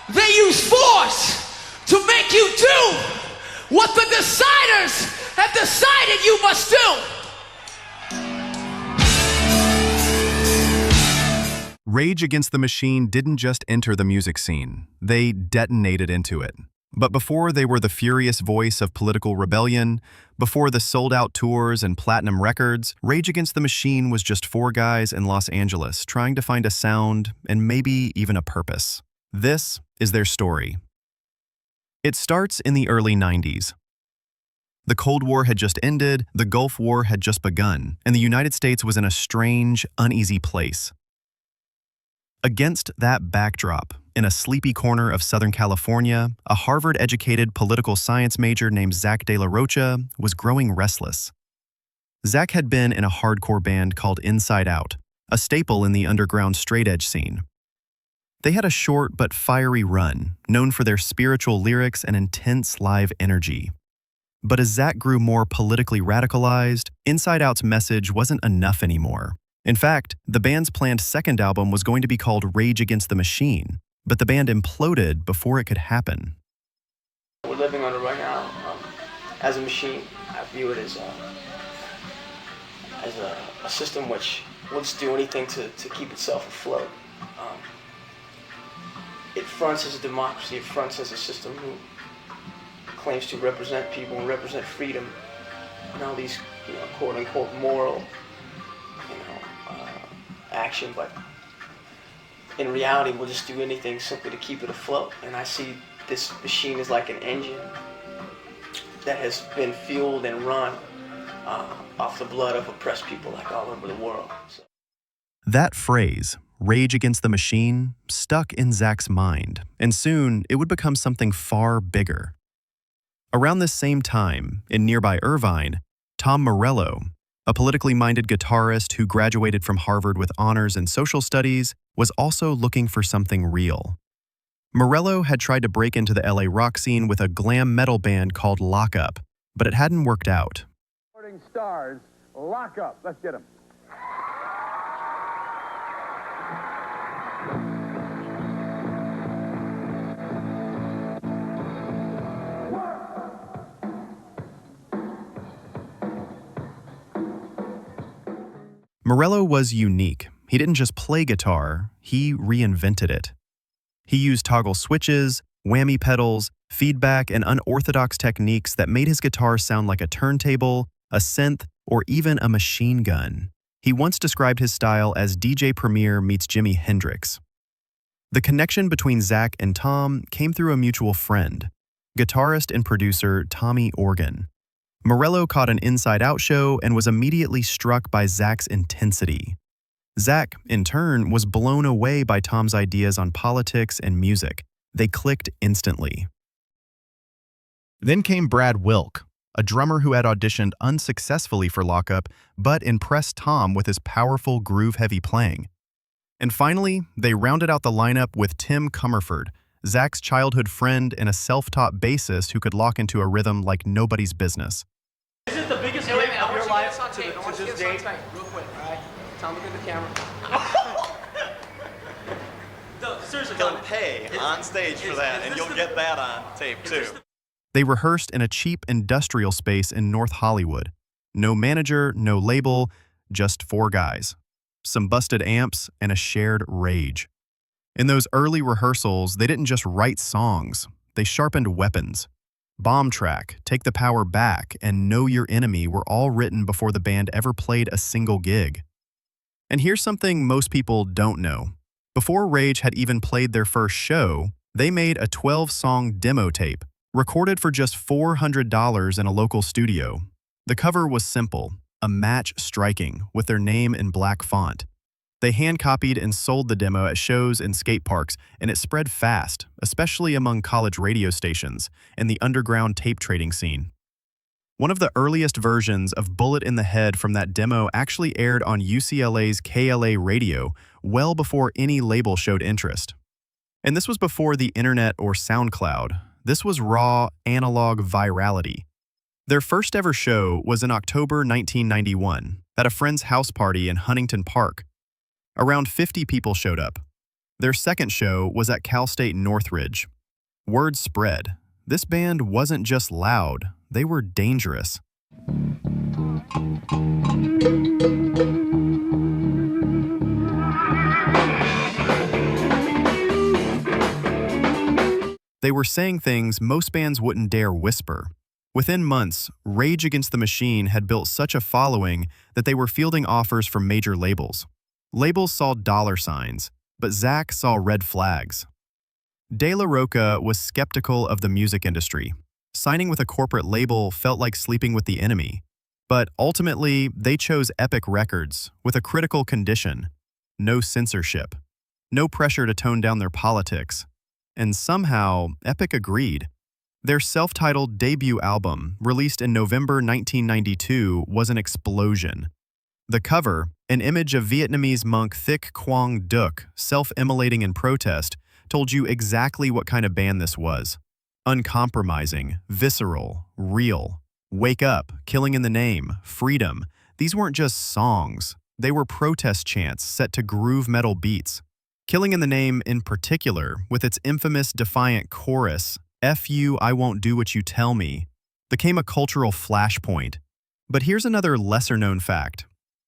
They use force to make you do what the deciders have decided you must do. Rage Against the Machine didn't just enter the music scene, they detonated into it. But before they were the furious voice of political rebellion, before the sold-out tours and platinum records, Rage Against the Machine was just four guys in Los Angeles trying to find a sound and maybe even a purpose. This is their story. It starts in the early 90s. The Cold War had just ended, the Gulf War had just begun, and the United States was in a strange, uneasy place. Against that backdrop, in a sleepy corner of Southern California, a Harvard-educated political science major named Zack de la Rocha was growing restless. Zack had been in a hardcore band called Inside Out, a staple in the underground straight-edge scene. They had a short but fiery run, known for their spiritual lyrics and intense live energy. But as Zack grew more politically radicalized, Inside Out's message wasn't enough anymore. In fact, the band's planned second album was going to be called Rage Against the Machine, but the band imploded before it could happen. We're living under right now, as a machine, I view it as a system which will just do anything to keep itself afloat. It fronts as a democracy, it fronts as a system who claims to represent people and represent freedom and all these, quote-unquote moral, action, but in reality we'll just do anything simply to keep it afloat. And I see this machine as like an engine that has been fueled and run off the blood of oppressed people like all over the world. So. That phrase, Rage Against the Machine, stuck in Zack's mind, and soon it would become something far bigger. Around this same time, in nearby Irvine, Tom Morello, a politically minded guitarist who graduated from Harvard with honors in social studies, was also looking for something real. Morello had tried to break into the LA rock scene with a glam metal band called Lock Up, but it hadn't worked out. Stars, Lock Up. Let's get them. Morello was unique. He didn't just play guitar, he reinvented it. He used toggle switches, whammy pedals, feedback, and unorthodox techniques that made his guitar sound like a turntable, a synth, or even a machine gun. He once described his style as DJ Premier meets Jimi Hendrix. The connection between Zack and Tom came through a mutual friend, guitarist and producer Tommy Organ. Morello caught an Inside Out show and was immediately struck by Zack's intensity. Zack, in turn, was blown away by Tom's ideas on politics and music. They clicked instantly. Then came Brad Wilk, a drummer who had auditioned unsuccessfully for Lock Up, but impressed Tom with his powerful groove-heavy playing. And finally, they rounded out the lineup with Tim Commerford, Zack's childhood friend and a self-taught bassist who could lock into a rhythm like nobody's business. Is it the biggest hit of your life to this date? Real quick, all right? Tom, look at the camera. No, seriously, He'll pay on stage for that, and you'll get that on tape, too. They rehearsed in a cheap industrial space in North Hollywood. No manager, no label, just four guys. Some busted amps and a shared rage. In those early rehearsals, they didn't just write songs, they sharpened weapons. Bomb Track, Take the Power Back, and Know Your Enemy were all written before the band ever played a single gig. And here's something most people don't know. Before Rage had even played their first show, they made a 12-song demo tape, recorded for just $400 in a local studio. The cover was simple, a match striking, with their name in black font. They hand-copied and sold the demo at shows and skate parks, and it spread fast, especially among college radio stations and the underground tape trading scene. One of the earliest versions of Bullet in the Head from that demo actually aired on UCLA's KLA radio well before any label showed interest. And this was before the internet or SoundCloud. This was raw, analog virality. Their first ever show was in October 1991 at a friend's house party in Huntington Park. Around 50 people showed up. Their second show was at Cal State Northridge. Word spread. This band wasn't just loud, they were dangerous. They were saying things most bands wouldn't dare whisper. Within months, Rage Against the Machine had built such a following that they were fielding offers from major labels. Labels saw dollar signs, but Zack saw red flags. De La Rocha was skeptical of the music industry. Signing with a corporate label felt like sleeping with the enemy. But ultimately, they chose Epic Records with a critical condition: no censorship, no pressure to tone down their politics. And somehow, Epic agreed. Their self-titled debut album, released in November 1992, was an explosion. The cover, an image of Vietnamese monk Thich Quang Duc self-immolating in protest, told you exactly what kind of band this was. Uncompromising, visceral, real. Wake up, killing in the name, freedom. These weren't just songs. They were protest chants set to groove metal beats. Killing in the Name in particular, with its infamous defiant chorus, "F you, I won't do what you tell me," became a cultural flashpoint. But here's another lesser-known fact.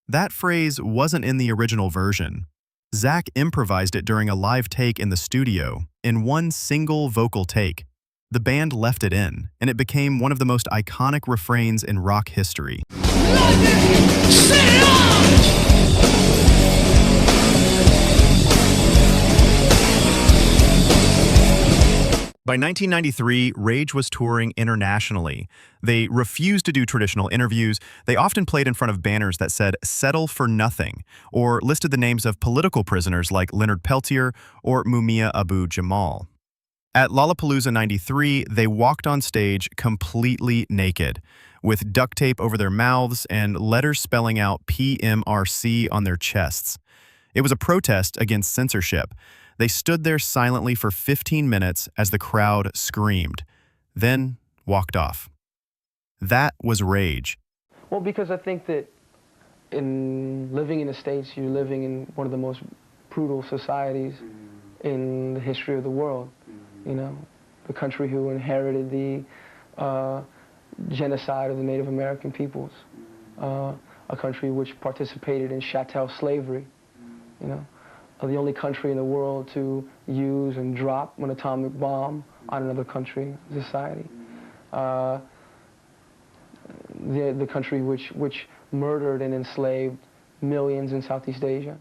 That phrase wasn't in the original version. Zack improvised it during a live take in the studio, in one single vocal take. The band left it in, and it became one of the most iconic refrains in rock history. By 1993, Rage was touring internationally. They refused to do traditional interviews. They often played in front of banners that said, "Settle for nothing," or listed the names of political prisoners like Leonard Peltier or Mumia Abu-Jamal. At Lollapalooza 93, they walked on stage completely naked, with duct tape over their mouths and letters spelling out PMRC on their chests. It was a protest against censorship. They stood there silently for 15 minutes as the crowd screamed, then walked off. That was Rage. Well, because I think that in living in the States, you're living in one of the most brutal societies in the history of the world. You know, the country who inherited the genocide of the Native American peoples, a country which participated in chattel slavery, you know. The only country in the world to use and drop an atomic bomb on another country, society. The country which murdered and enslaved millions in Southeast Asia.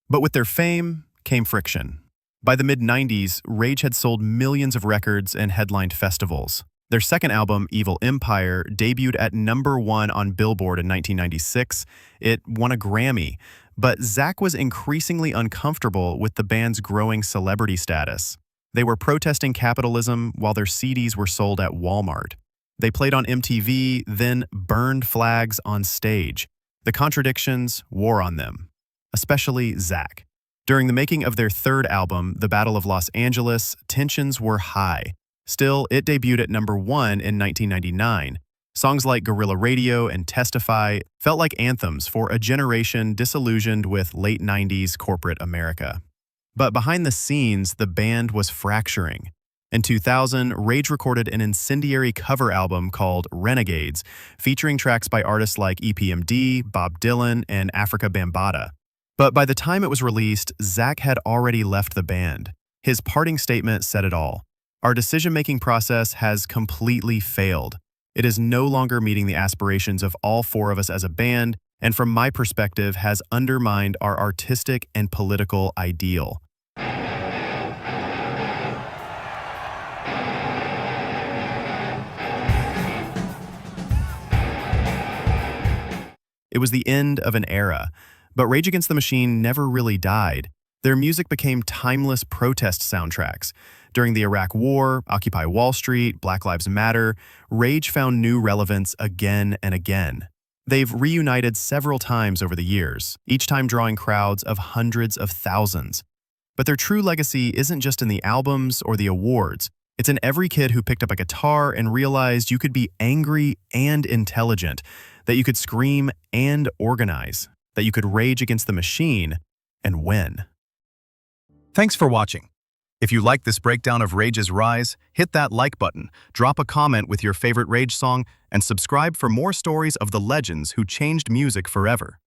But with their fame came friction. By the mid-90s, Rage had sold millions of records and headlined festivals. Their second album, Evil Empire, debuted at #1 on Billboard in 1996. It won a Grammy. But Zack was increasingly uncomfortable with the band's growing celebrity status. They were protesting capitalism while their CDs were sold at Walmart. They played on MTV, then burned flags on stage. The contradictions wore on them, especially Zack. During the making of their third album, The Battle of Los Angeles, tensions were high. Still, it debuted at #1 in 1999. Songs like Guerrilla Radio and Testify felt like anthems for a generation disillusioned with late 90s corporate America. But behind the scenes, the band was fracturing. In 2000, Rage recorded an incendiary cover album called Renegades, featuring tracks by artists like EPMD, Bob Dylan, and Africa Bambaataa. But by the time it was released, Zack had already left the band. His parting statement said it all. "Our decision-making process has completely failed. It is no longer meeting the aspirations of all four of us as a band, and from my perspective has undermined our artistic and political ideal." It was the end of an era, but Rage Against the Machine never really died. Their music became timeless protest soundtracks. During the Iraq War, Occupy Wall Street, Black Lives Matter, Rage found new relevance again and again. They've reunited several times over the years, each time drawing crowds of hundreds of thousands. But their true legacy isn't just in the albums or the awards. It's in every kid who picked up a guitar and realized you could be angry and intelligent, that you could scream and organize, that you could rage against the machine and win. Thanks for watching. If you like this breakdown of Rage's rise, hit that like button, drop a comment with your favorite Rage song, and subscribe for more stories of the legends who changed music forever.